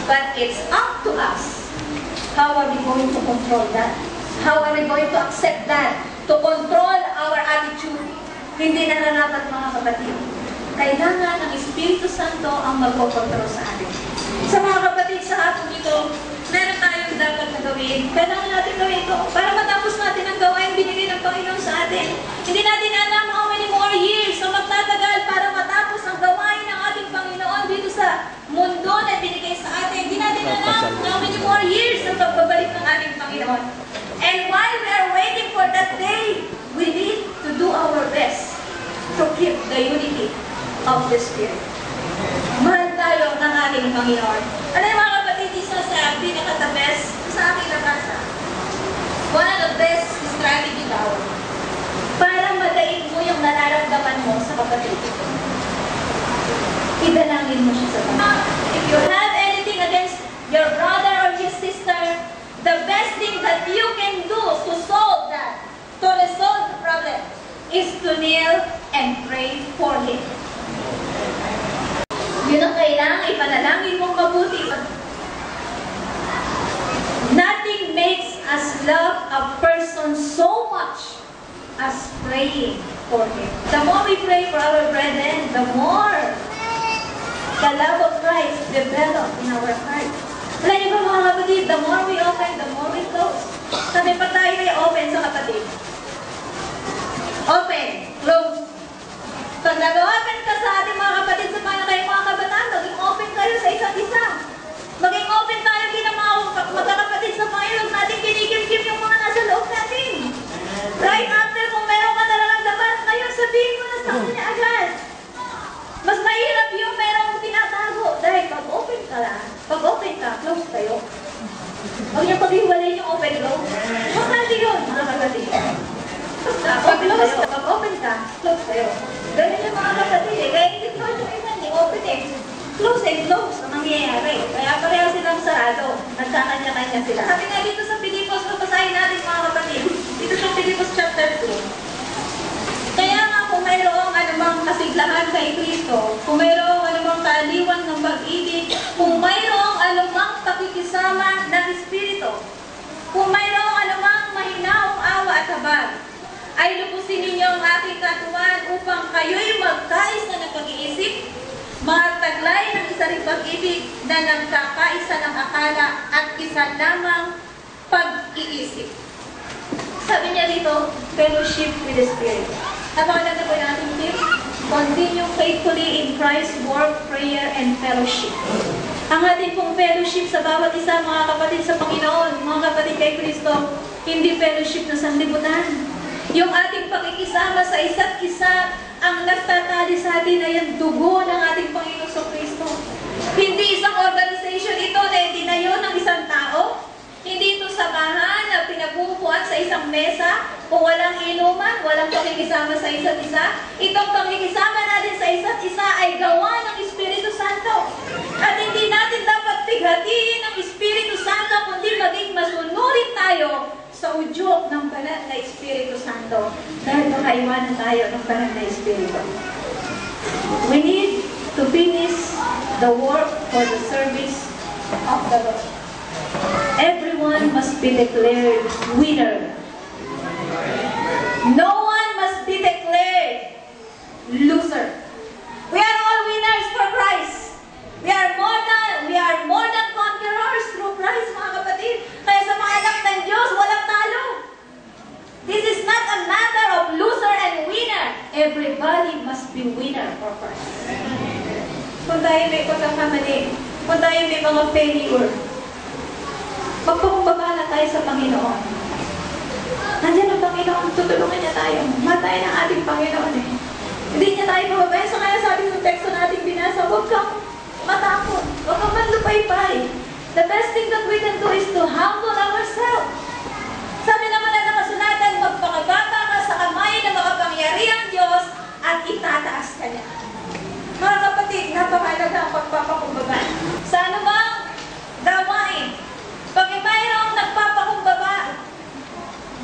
But it's up to us. How are we going to control that? How are we going to accept that? To control our attitude. Hindi na narapat, mga kapatid. Kailangan ang Espiritu Santo ang magkokontrol sa atin. Sa mga kapatid, sa hapon ito, meron tayong dapat na gawin. Kailangan natin gawin ito para matapos natin ang gawain binigay ng Panginoon sa atin. Hindi natin alam how many more years na magtatagal para matapos ang gawain ng ating Panginoon dito sa mundo na binigay sa atin. Hindi natin alam how many more years na pagbabalik ng ating Panginoon. And while we are waiting for that day, we need to do our best to keep the unity of the Spirit. Mahal tayo ng ating Panginoon. Ano yung mga kapatid, isa sa pinaka-the best sa aking nabasa? One of the best strategy daw para madaig mo yung nararamdaman mo sa kapatid. Idalangin mo siya sa Panginoon. If you have anything against your brother or your sister, the best thing that you can do to solve that, to resolve the problem, is to kneel and pray for him. Yun ang kailangan ipanalangin mong mabuti. Nothing makes us love a person so much as praying for him. The more we pray for our brethren, the more the love of Christ develops in our heart. Alam niyo ba, mga kapatid, the more we open, the more we close. Sabi pa tayo ay open sa kapatid. Open, close. Pag nag-open ka sa ating mga kapatid, sa mga kayong mga kabataan, maging open kayo sa isa't isa. Maging open tayo din ang mga magkakapatid sa Panginoon natin kinikimkim yung mga nasa loob natin. Right after, kung meron ka nararamdaman, ngayon sabihin mo na sa kanya agad. Mas mahirap yung meron mong tinatago. Dahil pag open ka lang, pag open ka, close kayo. Huwag niyo pag-iwalay yung open close. Makali yun, mga kapatid. Pag close ka, pag open ka, close kayo. Ganun yung mga kapatid eh. Kaya hindi close yung isa, hindi open eh. Close and close ang nangyayari. Kaya pareho silang sarado. Nagkakanya-kanya sila. Sabi nga dito sa Pilipos, babasahin natin mga kapatid. Dito sa Pilipos chapter 2. Kaya nga kung mayroong anumang kasiglahan kay Kristo, kung mayroong anumang kaaliwan ng pag-ibig, kung mayroong anumang pakikisama ng Espiritu, kung mayroong anumang mahinaong awa at habag, ay lupusin ninyo ang aking katuwaan upang kayo'y magkaisa ng pag-iisip, magtaglay ng isa ring pag-ibig na nagkakaisa ng akala at isa lamang pag-iisip. Sabi niya dito, fellowship with the Spirit. Napakaganda po yung ating tip. Continue faithfully in Christ's work, prayer, and fellowship. Ang ating pong fellowship sa bawat isa, mga kapatid sa Panginoon, mga kapatid kay Kristo, hindi fellowship na sanlibutan. Yung ating pakikisama sa isa't isa, ang nagtatali sa atin ay ang dugo ng ating Panginoon sa Kristo. Hindi isang organization ito na itinayo ng isang tao. Hindi ito samahan na pinagbubuhat sa isang mesa kung walang inuman, walang pakikisama sa isa't isa. Itong pakikisama natin sa isa't isa ay gawa ng Espiritu Santo. At hindi natin dapat pighatiin ng Espiritu Santo, kundi maging masunurin tayo sa udyok ng banal na Espiritu Santo. Dahil makaiwanan tayo ng banal na Espiritu. We need to finish the work for the service of the Lord. Everyone must be declared winner. No one must be declared loser. We are all winners for Christ. We are more than conquerors through Christ, mga kapatid. Kaya sa mga anak ng Diyos, walang talo. This is not a matter of loser and winner. Everybody must be winner for Christ. Kung tayo may pagkakamali, kung tayo may mga failure, magpakumbaba na tayo sa Panginoon. Nandiyan ang Panginoon, tutulungan niya tayo. Matay ng ating Panginoon eh. Hindi niya tayo pababayan. So kaya sabi ng teksto nating binasa, huwag kang matakot. Huwag kang manlupay-pay. The best thing that we can do is to humble ourselves. Sabi naman na nakasulatan, magpakababa ka sa kamay ng makapangyarihang Diyos at itataas ka niya. Mga kapatid, napakalaga ang pagpapakumbaba. Sa anumang gawain, pag mayroong nagpapakumbaba,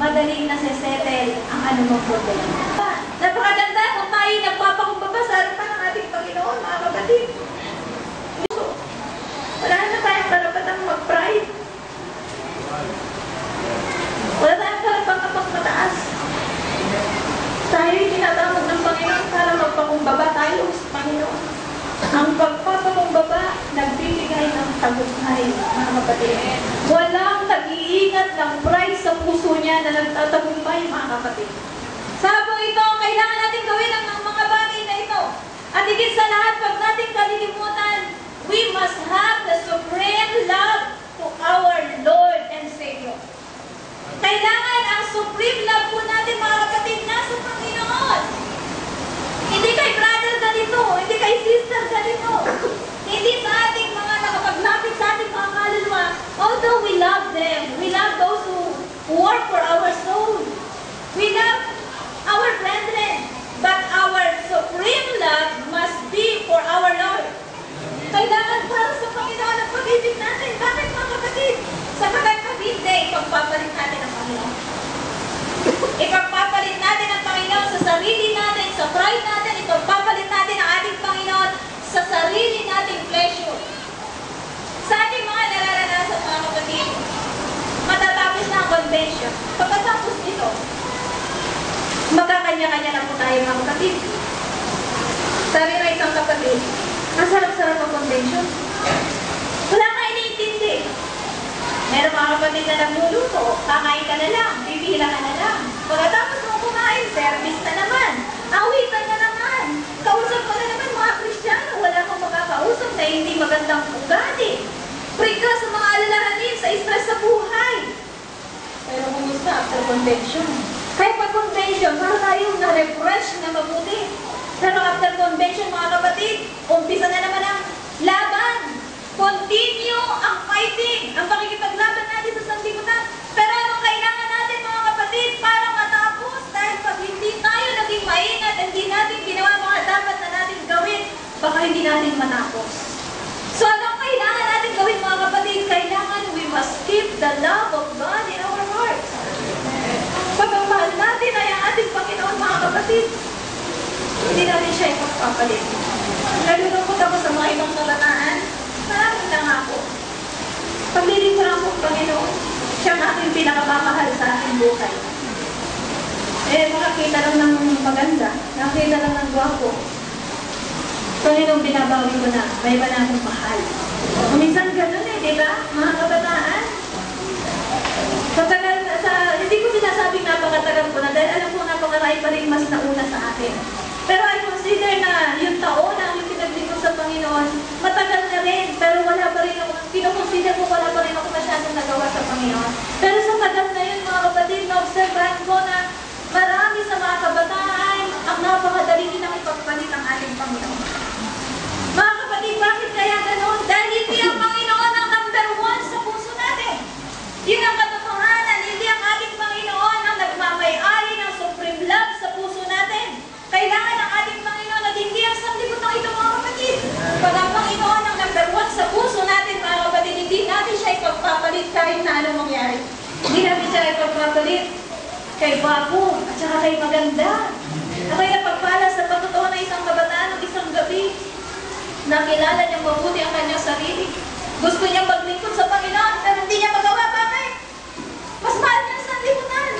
madaling nasisettle ang anumang problema. Napakaganda kung tayo nagpapakumbaba sa harapan ng ating Panginoon, mga kapatid. Ang pagpapakumbaba, nagbibigay ng tagumpay, mga kapatid. Walang nag-iingat ng pride sa puso niya na nagtatagumpay, mga kapatid. Sabong ito, kailangan natin gawin ang mga bagay na ito. At higit sa lahat, pag natin kalilimutan, we must have the supreme love to our Lord and Savior. Kailangan ang supreme love po natin, mga kapatid, nasa Panginoon. Hindi kay brother ganito, hindi kay sister ganito. Hindi sa ating mga nakapaglapit sa ating mga kaluluwa. Although we love them, we love those who work for our soul. We love our brethren. But our supreme love must be for our Lord. Kailangan para sa Panginoon ang pag-ibig natin. Bakit, mga kapatid? Sa kagandang hindi, ipagpapalit natin ang Panginoon. Ipagpapalit natin ang Panginoon sa sarili natin, sa pride natin, ipagpapalit natin ang ating Panginoon sa sarili nating pleasure. Sa ating mga nararanasan, mga kapatid, matatapos na ang convention. Pagkatapos nito, magkakanya-kanya na po tayo, mga kapatid. Sabi na isang kapatid, ang sarap-sarap ang convention. Wala ka iniintindi. Meron mga kapatid na nagluluto, kakain ka na lang, bibihila ka na lang. Pagkatapos mo kumain, service na naman. Awitan na naman. Kausap ko na naman mga Kristiyano, wala kang makakausap na hindi magandang ugali. Free ka sa mga alalahanin, sa stress sa buhay. Pero kumusta after convention? Kahit pag-convention, para tayong na-refresh na mabuti. Pero after convention, mga kapatid, umpisa na naman ang laban. Continue ang fighting, ang pakikipaglaban natin sa sanlibutan. Pero anong kailangan natin, mga kapatid, para matapos? Dahil pag hindi tayo naging maingat, hindi natin ginawa mga dapat na natin gawin, baka hindi natin matapos. So anong kailangan natin gawin, mga kapatid? Kailangan we must keep the love of God in our hearts. Pagmamahal natin ay ang ating Panginoon, mga kapatid. Hindi natin siya ipagpapalit. Nalulungkot ako sa mga ibang kabataan. Maraming lang ako. Paglilingkuran ko ang Panginoon, siya ang aking pinakamamahal sa aking buhay. Makakita lang ng maganda, nakakita lang ng gwapo. Panginoon, binabawi ko na, may iba na akong mahal. Minsan ganun di ba? Mga kabataan. Hindi ko sinasabing napakatagal ko na dahil alam ko napakaray pa rin mas nauna sa akin. Pero I consider na yung taon na yung pinaglingkod sa Panginoon, matagal na rin, pero wala pa rin ako, pinoconsider ko wala pa rin ako masyadong nagawa sa Panginoon. Pero sa tagal na yun, mga kapatid, na-observan ko na marami sa mga kabataan ang napakadali nilang ipagpalit ang ating Panginoon. Mga kapatid, bakit kaya ganoon? Dahil hindi ang Panginoon ang number one sa puso natin. Yun ang katotohanan, hindi ang ating Panginoon ang nagmamay-ari ng supreme love sa puso natin. Kailangan ang ating Panginoon at hindi ang sanlibutan ito, mga kapatid. Pag ang Panginoon ang number one sa puso natin, mga kapatid, hindi natin siya ipagpapalit kahit na anong mangyari. Hindi natin siya ipagpapalit kay gwapo at saka kay maganda. Ako'y napagpala sa pagtotoo na isang kabataan ng isang gabi. Nakilala niyang mabuti ang kanyang sarili. Gusto niyang maglingkod sa Panginoon, pero hindi niya magawa. Bakit? Mas mahal niya ang sanlibutan.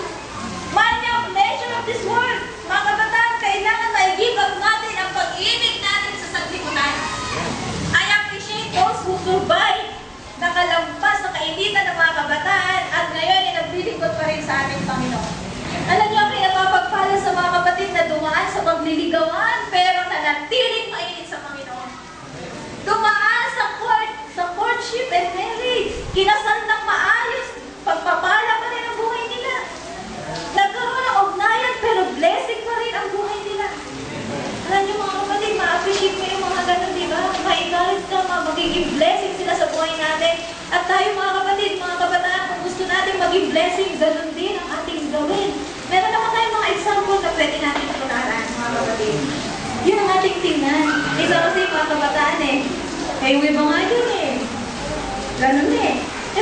Mahal niya ang pleasure of this world. Mga kabataan, kailangan ma-give up natin ang pag-ibig natin sa sanlibutan. I appreciate those who survive, nakalampas sa kainitan ng mga kabataan, at ngayon ay naglilingkod pa rin sa ating Panginoon. Alam niyo, kaya napapagpala sa mga kapatid na dumaan sa pagliligawan, pero nanatiling mainit sa Panginoon. Dumaan sa courtship and marriage. Kinasal ng maayos. Pagpapala pa rin ang buhay nila. Nagkaroon ng ugnayan, pero blessing pa rin ang buhay nila. Alam niyo, mga kapatid, ma-appreciate mo yung mga ganun, di ba? Ma-encourage ka, magiging blessing sila sa buhay natin. At tayo, mga kapatid, mga kabataan, kung gusto natin maging blessing, ganun din ang ating gawin. Meron naman tayong mga example na pwede natin tunaran, mga kapatid. Yun ang ating tingnan. Isa kasi mga kabataan Kaya iba nga yun Ganun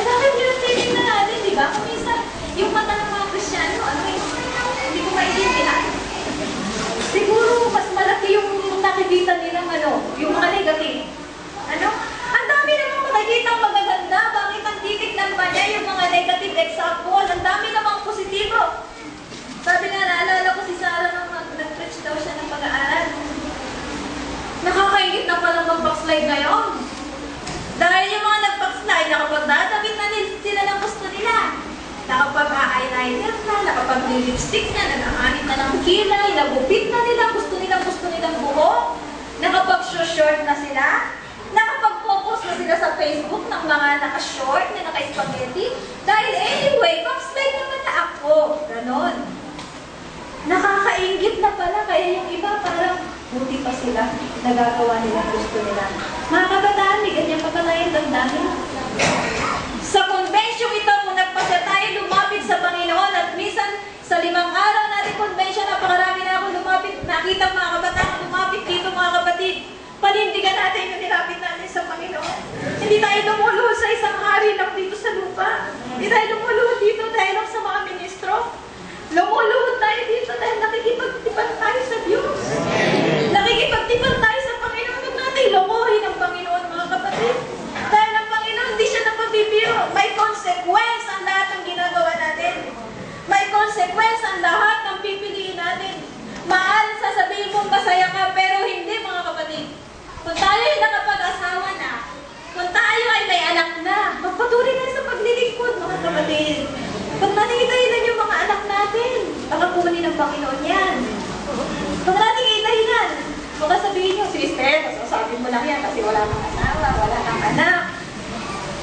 bakit yun ang titingnan natin, di ba? Kung minsan, yung mata ng mga Kristiyano, hindi ko maintindihan. Siguro, mas malaki yung nakikita nilang yung mga negative. Ang dami namang makikita ang magaganda, bakit ang titignan pa niya yung mga negative example? Ang dami namang positibo. Sabi nga, naalala ko si Sarah nung nag-preach daw siya ng pag-aaral. Nakakaingit na palang nakapag-eyeliner na, nakapag-lipstick na, nag-aanit na ng kilay, nagupit na nila, gusto nilang buhok, nakapag-short na sila, nakapag-focus na sila sa Facebook ng mga naka-short, na naka-spaghetti, dahil anyway, backslide naman na ako. Ganon. Nakakaingit na pala, kaya yung iba parang buti pa sila, nagagawa nila, gusto nila. Mga kabataan, may ganyan pa pala yung damdamin. Sa convention ito, kung nagpasya tayo lumapit sa Panginoon at minsan sa 5 araw natin convention, napakarami na ako lumapit, nakita mga kabataan, lumapit dito mga kapatid. Panindigan natin yung nilapit natin sa Panginoon. Hindi tayo lumuluhod sa isang hari lang dito sa lupa. Hindi tayo lumuluhod dito dahil lang sa mga ministro. Lumuluhod tayo dito dahil nakikipagtipan tayo sa Diyos. Nakikipagtipan tayo sa Panginoon. Huwag natin lokohin ang Panginoon, mga kapatid. Dahil ang Panginoon, hindi siya napabibiro. May consequence ang lahat ng ginagawa natin. May consequence ang lahat ng pipiliin natin. Maaaring sasabihin mong masaya ka, pero hindi, mga kapatid. Kung tayo ay nakapag-asawa na, kung tayo ay may anak na, magpatuloy na sa paglilingkod, mga kapatid. Pag nangingidahilan yung mga anak natin, baka kunin ng Panginoon yan. Pag natin idahilan, baka sabihin nyo, sister, masasabi mo lang yan kasi wala kang asawa, wala kang anak.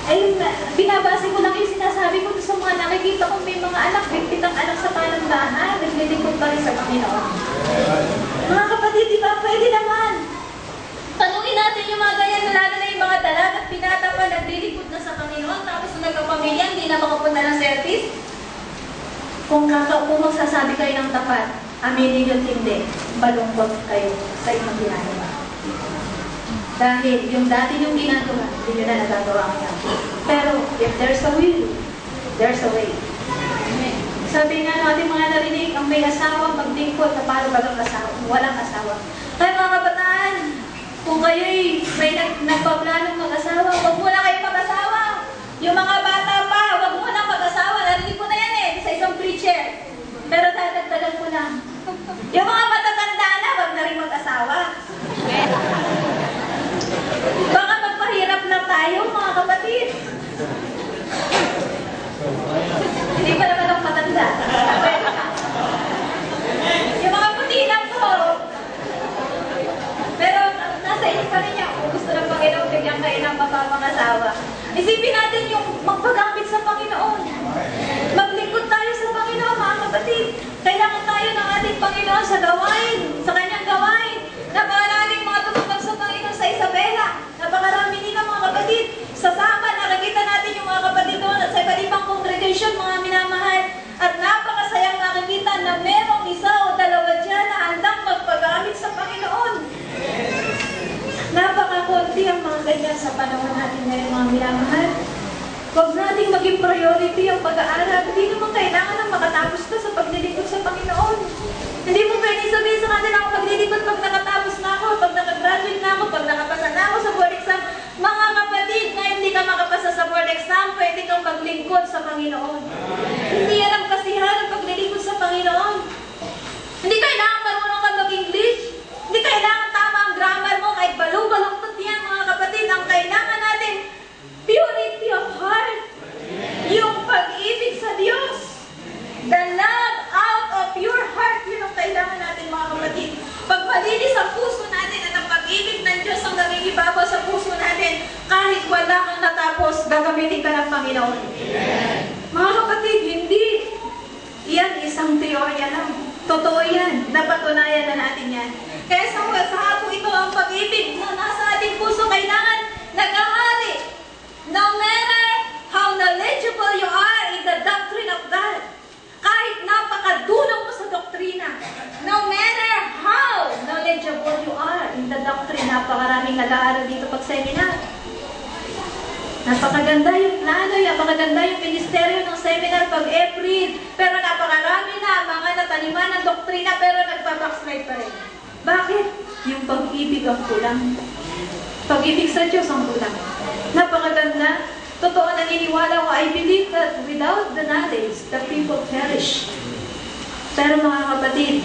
Ayun, binabase ko lang yung sinasabi ko sa mga nakikita kong may mga anak, bigpit ang anak sa palandahan, naglilingkod pa rin sa Panginoon. Mga kapatid, di ba? Pwede naman. Tanungin natin yung mga ganyan, lalo na yung mga dalagat, pinata pa, naglilingkod na sa Panginoon, tapos nung nagkapamilya, hindi na makapunta ng service. Kung magsasabi kayo ng tapat, aminin yung hindi, balungkot kayo sa inyong ginagawa. Dahil yung dati yung ginagawa, hindi nyo na nagagawa ngayon. Pero if there's a will, there's a way. Sabi nga natin mga narinig, ang may asawa, maglingkod na paano walang asawa. Walang asawa. Kaya mga kabataan, kung kayo'y may nagpaplanong mag-asawa, huwag muna kayo mag-asawa. Yung mga bata pa, huwag muna mag-asawa. Narinig ko na yan sa isang preacher. Pero dadagdagan ko lang. Yung mga matatanda na, huwag na rin mag-asawa. Baka magpahirap na tayo, mga kapatid. Hindi pa naman ang matanda. Yung mga puti lang po. Pero nasa inyo pa rin yan. Kung gusto ng Panginoon, bigyan kayo ng mapapangasawa. Isipin natin yung magpagamit sa Panginoon. Maglingkod tayo sa Panginoon, mga kapatid. Kailangan tayo ng ating Panginoon sa gawain, sa kanyang gawain. Napakaraming mga tumutag sa Panginoon sa Isabela. Napakarami nila, mga kapatid. Sa Sama, nakikita natin yung mga kapatid doon at sa iba't ibang congregation, mga minamahal. At napakasayang nakikita na merong isa o dalawa dyan na handang magpagamit sa Panginoon. Napakakunti ang mga ganyan sa panahon natin ngayon, mga minamahal. Huwag nating maging priority ang pag-aaral. Hindi naman kailangan na makatapos ka sa paglilingkod sa Panginoon. Hindi mo pwede sabihin sa kanila ako paglilingkod pag nakatapos na ako, pag nakagraduate na ako, pag nakapasa na ako sa board exam. Mga kapatid, na hindi ka makapasa sa board exam, pwede kang maglingkod sa Panginoon. Hindi yan ang kasihan ng paglilingkod sa Panginoon. Hindi kailangan marunong ka mag-English. Hindi kailangan tama ang grammar mo, kahit balong-balong yan, mga kapatid. Ang kailangan natin, purity of heart. Yung pag-ibig sa Diyos. The love out of your heart. Yun ang kailangan natin, mga kapatid. Pag malinis ang puso natin at ang pag-ibig ng Diyos ang nangingibabaw sa puso natin, kahit wala kang natapos, gagamitin ka ng Panginoon. Mga kapatid, hindi. Yan isang teorya lang. Totoo yan. Napatunayan na natin yan. Kaya sa hapon ito ang pag-ibig na nasa ating puso, kailangan nag-ahari. No matter how knowledgeable you are in the doctrine of God, kahit napakadulong mo sa doktrina, no matter how knowledgeable you are in the doctrine, napakaraming nag-aaral dito pag seminar. Napakaganda yung plano, napakaganda yung ministeryo ng seminar pag April, pero napakarami na mga nataniman ng doktrina pero nagpa-backslide pa rin. Bakit? Yung pag-ibig ang kulang. Pag-ibig sa Diyos ang kulang. Napakaganda. Totoo, naniniwala ko, I believe that without the knowledge, the people perish. Pero mga kapatid,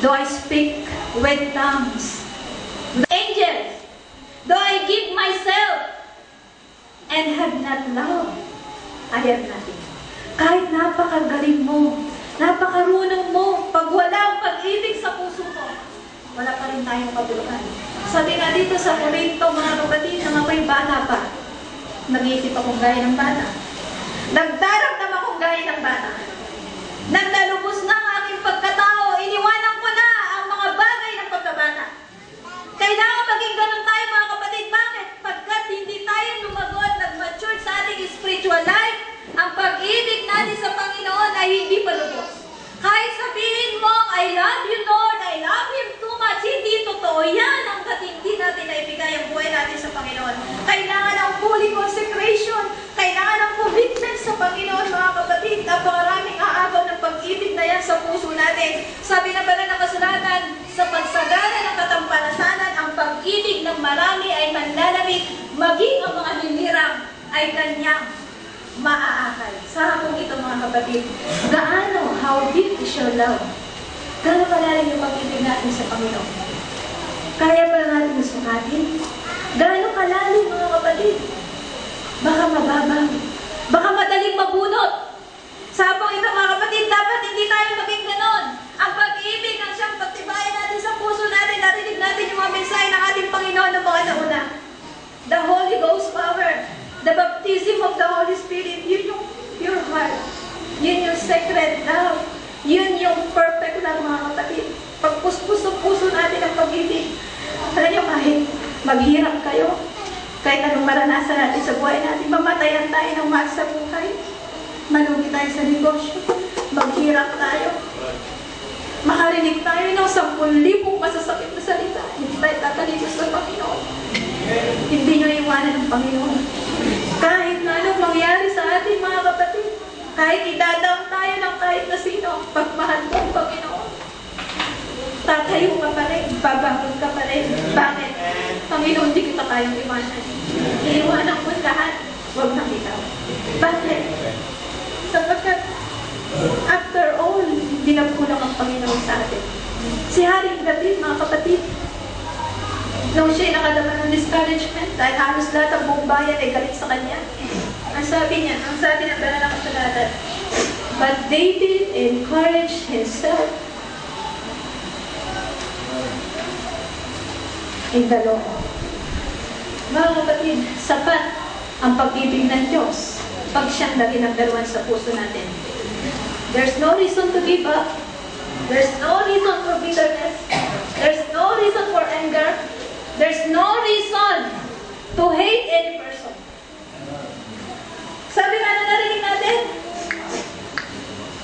though I speak with tongues, with angels, though I give myself and have not love, I have nothing. Kahit napakagaling mo, napakarunong mo, pag wala ang pag-ibig sa puso mo, wala pa rin tayong kabuluhan. Sabi nga dito sa Korinto, mga kapatid, nang ako'y bata pa, nag-iisip akong gaya ng bata. Nagdaramdam akong gaya ng bata. Nang nalubos na ang aking pagkatao, iniwanan ko na ang mga bagay ng pagkabata. Kailangan maging ganun tayo, mga kapatid. Bakit? Pagkat hindi tayo lumagot, nag-mature sa ating spiritual life, ang pag-ibig natin sa Panginoon ay hindi pa lubos. Kahit sabihin mo, I love you Lord, I love Him too much, hindi totoo yan hanggat hindi natin naibigay ang buhay natin sa Panginoon. Kailangan ng fully consecration, kailangan ng commitment sa Panginoon, mga kapatid. Napakaraming aagaw ng pag-ibig na yan sa puso natin. Sabi na pala ng kasulatan, sa pagsagana ng katampalasanan, ang pag-ibig ng marami ay manlalamig, maging ang mga hinirang ay kanyang maaakay. Sa hapong ito, mga kapatid, gaano, how deep is your love? Gaano kalalim yung pag-ibig natin sa Panginoon? Kaya pa natin sukatin? Gaano kalalim, mga kapatid? Baka mababaw. Baka madaling mabunot. Sa hapong ito, mga kapatid, dapat hindi tayo maging ganon. Ang pag-ibig ng siyang pagtibayan natin sa puso natin, narinig natin yung mga mensahe ng ating Panginoon ng mga nauna. The Holy Ghost power, the baptism of the Holy Spirit, yun yung pure heart. Yun yung sacred love. Yun yung perfect love, mga kapatid. Pagpuspos-puso natin ang pag-ibig. Alam nyo, kahit maghirap kayo, kahit anong maranasan natin sa buhay natin, mamatayan tayo ng mahal sa buhay. Malugi tayo sa negosyo. Maghirap tayo. Makarinig tayo ng 10,000 masasakit na salita. Hindi tayo tatalikos sa Panginoon. Hindi nyo iwanan ng Panginoon. Kahit na anong mangyari sa ating mga kapatid, kahit idadam tayo ng kahit na sino, pagmahal mo ang Panginoon, tatayo ka pa rin, babangon ka pa rin. Bakit? Panginoon, di kita kayang iwanan. Iiwanan mo lahat, huwag na kita. Bakit? Sapagkat, after all, hindi na kulang ang Panginoon sa atin. Si Haring David, mga kapatid, nung siya'y nakadama ng discouragement, dahil halos lahat ang buong bayan ay galit sa kanya, ang sabi niya, ang sabi ng banal na kasulatan, but David encouraged himself in the Lord. Mga kapatid, sapat ang pag-ibig ng Diyos pag siyang naging number one sa puso natin. There's no reason to give up. There's no reason for bitterness. There's no reason for anger. There's no reason to hate any person. Sabi nga na narinig natin,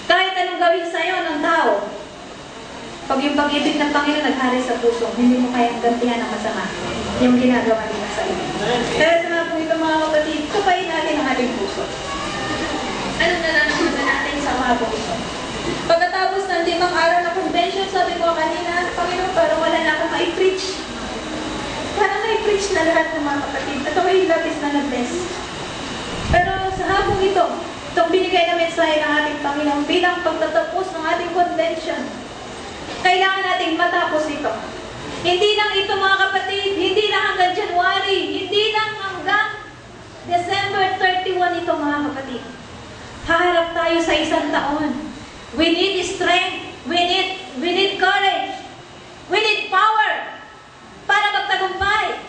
kahit anong gawin sa'yo ng tao, pag yung pag-ibig ng Panginoon naghari sa puso, hindi mo kayang gantihan ng masama yung ginagawa nila sa'yo. Kaya sa mga kung ito, mga kapatid, tupayin natin ang ating puso. Anong nararamdaman natin sa mga puso? Pagkatapos ng 5 araw na convention, sabi ko kanina, Panginoon, parang wala na akong ma-preach. Parang na-preach na lahat ng mga kapatid. At ako'y labis na nag-bless. Pero sa hapong ito, itong binigay na mensahe ng ating Panginoon bilang pagtatapos ng ating convention, kailangan nating matapos ito. Hindi lang ito, mga kapatid, hindi lang hanggang January, hindi lang hanggang December 31 ito, mga kapatid. Haharap tayo sa 1 taon. We need strength. We need courage. We need power para magtagumpay.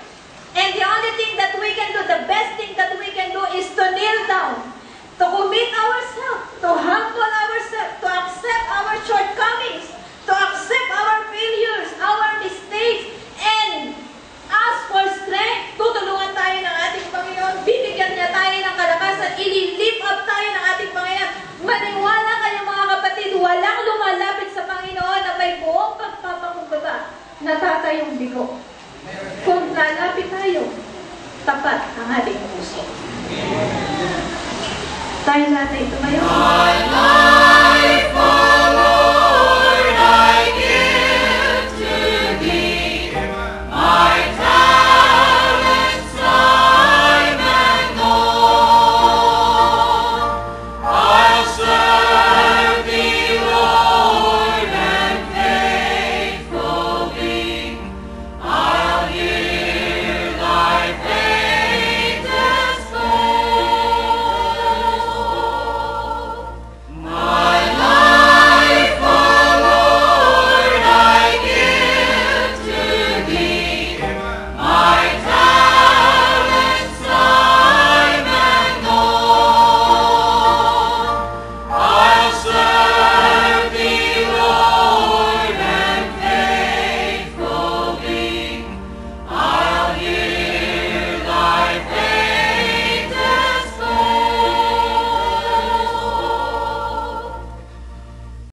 And the only thing that we can do, the best thing that we can do is to kneel down, to commit ourselves, to humble ourselves, to accept our shortcomings, to accept our failures, our mistakes, and ask for strength. Tutulungan tayo ng ating Panginoon. Bibigyan niya tayo ng kalakasan. Ililift up tayo ng ating Panginoon. Maniwala kayo, mga kapatid, walang lumalapit sa Panginoon na may buong pagpapakumbaba na tatayong bigo. Kung lalapit tayo, tapat ang ating puso. Tayo natin tumayo.